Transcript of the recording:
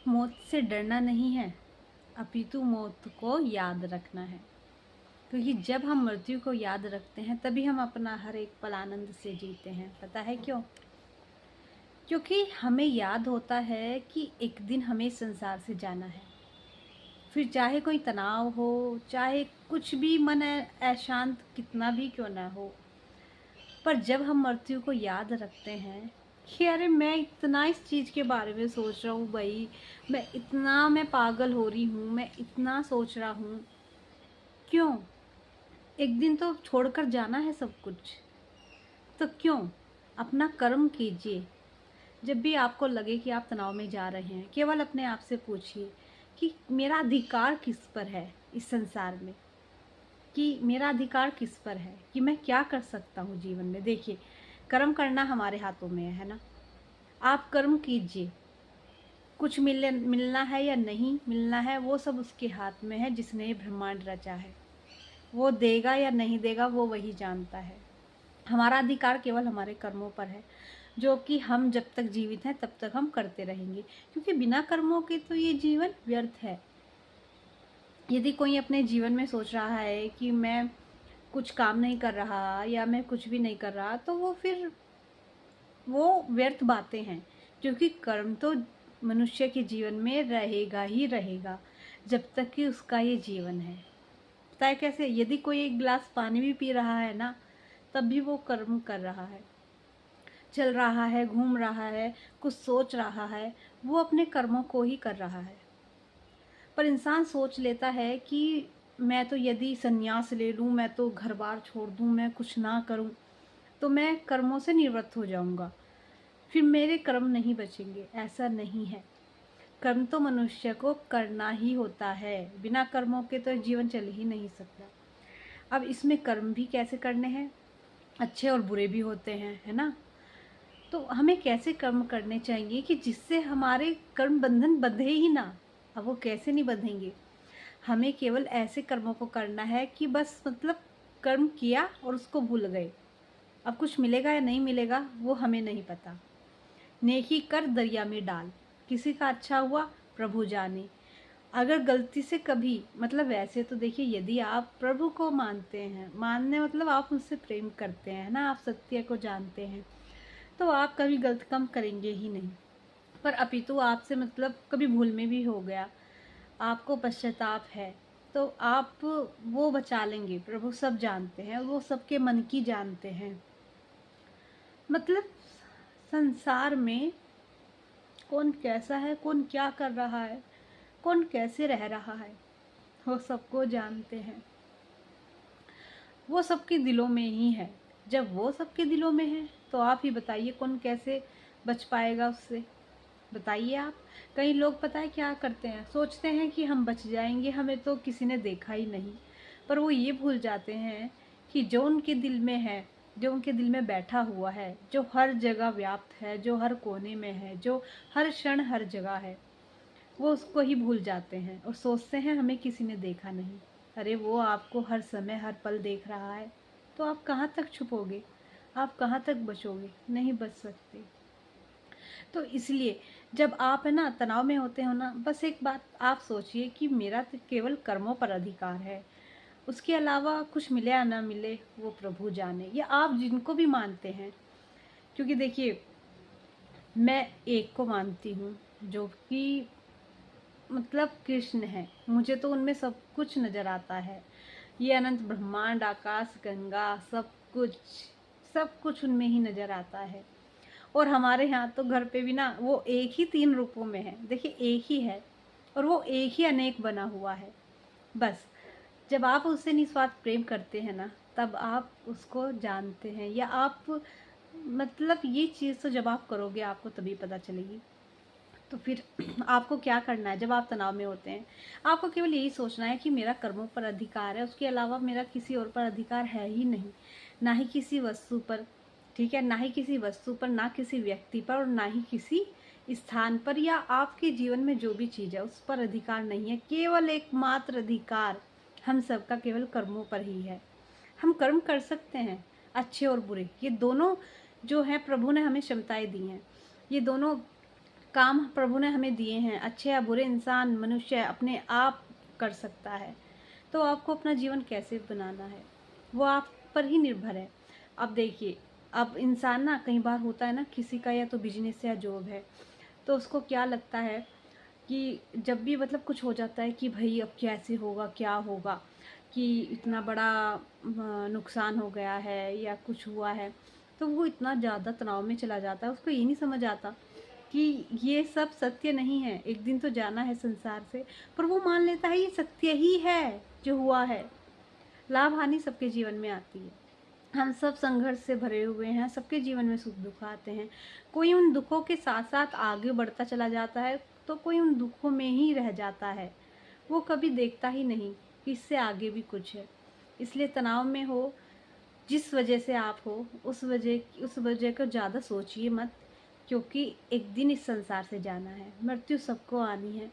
मौत से डरना नहीं है, अपितु मौत को याद रखना है। क्योंकि जब हम मृत्यु को याद रखते हैं तभी हम अपना हर एक पल आनंद से जीते हैं। पता है क्यों? क्योंकि हमें याद होता है कि एक दिन हमें इस संसार से जाना है। फिर चाहे कोई तनाव हो, चाहे कुछ भी मन अशांत कितना भी क्यों ना हो, पर जब हम मृत्यु को याद रखते हैं कि अरे मैं इतना इस चीज़ के बारे में सोच रहा हूँ भाई, मैं पागल हो रही हूँ, मैं इतना सोच रहा हूँ, क्यों? एक दिन तो छोड़कर जाना है सब कुछ, तो क्यों? अपना कर्म कीजिए। जब भी आपको लगे कि आप तनाव में जा रहे हैं, केवल अपने आप से पूछिए कि मेरा अधिकार किस पर है इस संसार में, कि मेरा अधिकार किस पर है, कि मैं क्या कर सकता हूँ जीवन में। देखिए, कर्म करना हमारे हाथों में है ना। आप कर्म कीजिए, कुछ मिलना है या नहीं मिलना है वो सब उसके हाथ में है, जिसने ये ब्रह्मांड रचा है। वो देगा या नहीं देगा वो वही जानता है। हमारा अधिकार केवल हमारे कर्मों पर है, जो कि हम जब तक जीवित हैं तब तक हम करते रहेंगे, क्योंकि बिना कर्मों के तो ये जीवन व्यर्थ है। यदि कोई अपने जीवन में सोच रहा है कि मैं कुछ काम नहीं कर रहा या मैं कुछ भी नहीं कर रहा, तो वो व्यर्थ बातें हैं। क्योंकि कर्म तो मनुष्य के जीवन में रहेगा ही रहेगा जब तक कि उसका ये जीवन है। पता है कैसे? यदि कोई एक गिलास पानी भी पी रहा है ना, तब भी वो कर्म कर रहा है, चल रहा है, घूम रहा है, कुछ सोच रहा है, वो अपने कर्मों को ही कर रहा है। पर इंसान सोच लेता है कि मैं तो यदि संन्यास ले लूँ, मैं तो घर बार छोड़ दूँ, मैं कुछ ना करूँ, तो मैं कर्मों से निवृत्त हो जाऊँगा, फिर मेरे कर्म नहीं बचेंगे। ऐसा नहीं है। कर्म तो मनुष्य को करना ही होता है, बिना कर्मों के तो जीवन चल ही नहीं सकता। अब इसमें कर्म भी कैसे करने हैं? अच्छे और बुरे भी होते हैं, है ना। तो हमें कैसे कर्म करने चाहिए कि जिससे हमारे कर्म बंधन बंधे ही ना। अब वो कैसे नहीं बंधेंगे? हमें केवल ऐसे कर्मों को करना है कि बस मतलब कर्म किया और उसको भूल गए। अब कुछ मिलेगा या नहीं मिलेगा वो हमें नहीं पता। नेकी कर दरिया में डाल, किसी का अच्छा हुआ प्रभु जाने। अगर गलती से कभी मतलब वैसे तो देखिए, यदि आप प्रभु को मानते हैं, मानने मतलब आप उनसे प्रेम करते हैं ना, आप सत्य को जानते हैं, तो आप कभी गलत काम करेंगे ही नहीं। पर अपितु आपसे मतलब कभी भूल में भी हो गया, आपको पश्चाताप है, तो आप वो बचा लेंगे। प्रभु सब जानते हैं, वो सबके मन की जानते हैं। मतलब संसार में कौन कैसा है, कौन क्या कर रहा है, कौन कैसे रह रहा है, वो सबको जानते हैं। वो सबके दिलों में ही है। जब वो सबके दिलों में है तो आप ही बताइए कौन कैसे बच पाएगा उससे? बताइए आप। कई लोग पता है क्या करते हैं, सोचते हैं कि हम बच जाएंगे, हमें तो किसी ने देखा ही नहीं। पर वो ये भूल जाते हैं कि जो उनके दिल में है, जो उनके दिल में बैठा हुआ है, जो हर जगह व्याप्त है, जो हर कोने में है, जो हर क्षण हर जगह है, वो उसको ही भूल जाते हैं और सोचते हैं हमें किसी ने देखा नहीं। अरे वो आपको हर समय हर पल देख रहा है, तो आप कहाँ तक छुपोगे? आप कहाँ तक बचोगे? नहीं बच सकते। तो इसलिए जब आप है ना तनाव में होते हो ना, बस एक बात आप सोचिए कि मेरा तो केवल कर्मों पर अधिकार है, उसके अलावा कुछ मिले या ना मिले वो प्रभु जाने, या आप जिनको भी मानते हैं। क्योंकि देखिए, मैं एक को मानती हूँ जो कि मतलब कृष्ण है। मुझे तो उनमें सब कुछ नज़र आता है। ये अनंत ब्रह्मांड, आकाश गंगा, सब कुछ उनमें ही नज़र आता है। और हमारे यहाँ तो घर पे भी ना वो एक ही 3 रूपों में है। देखिए, एक ही है और वो एक ही अनेक बना हुआ है। बस जब आप उससे निस्वार्थ प्रेम करते हैं ना, तब आप उसको जानते हैं, या आप मतलब ये चीज़ तो जब आप करोगे आपको तभी पता चलेगी। तो फिर आपको क्या करना है? जब आप तनाव में होते हैं, आपको केवल यही सोचना है कि मेरा कर्मों पर अधिकार है, उसके अलावा मेरा किसी और पर अधिकार है ही नहीं। ना ही किसी वस्तु पर, ठीक है, ना ही किसी वस्तु पर, ना किसी व्यक्ति पर, और ना ही किसी स्थान पर, या आपके जीवन में जो भी चीज़ है उस पर अधिकार नहीं है। केवल एकमात्र अधिकार हम सबका केवल कर्मों पर ही है। हम कर्म कर सकते हैं, अच्छे और बुरे, ये दोनों जो है प्रभु ने हमें क्षमताएं दी हैं। ये दोनों काम प्रभु ने हमें दिए हैं, अच्छे या बुरे इंसान मनुष्य अपने आप कर सकता है। तो आपको अपना जीवन कैसे बनाना है वो आप पर ही निर्भर है। अब देखिए, अब इंसान ना कई बार होता है ना, किसी का या तो बिजनेस या जॉब है, तो उसको क्या लगता है कि जब भी मतलब कुछ हो जाता है कि भाई अब कैसे होगा, क्या होगा, कि इतना बड़ा नुकसान हो गया है या कुछ हुआ है, तो वो इतना ज़्यादा तनाव में चला जाता है। उसको ये नहीं समझ आता कि ये सब सत्य नहीं है, एक दिन तो जाना है संसार से। पर वो मान लेता है ये सत्य ही है जो हुआ है। लाभ हानि सबके जीवन में आती है, हम सब संघर्ष से भरे हुए हैं, सबके जीवन में सुख दुख आते हैं। कोई उन दुखों के साथ साथ आगे बढ़ता चला जाता है, तो कोई उन दुखों में ही रह जाता है। वो कभी देखता ही नहीं कि इससे आगे भी कुछ है। इसलिए तनाव में हो, जिस वजह से आप हो, उस वजह को ज़्यादा सोचिए मत, क्योंकि एक दिन इस संसार से जाना है, मृत्यु सबको आनी है।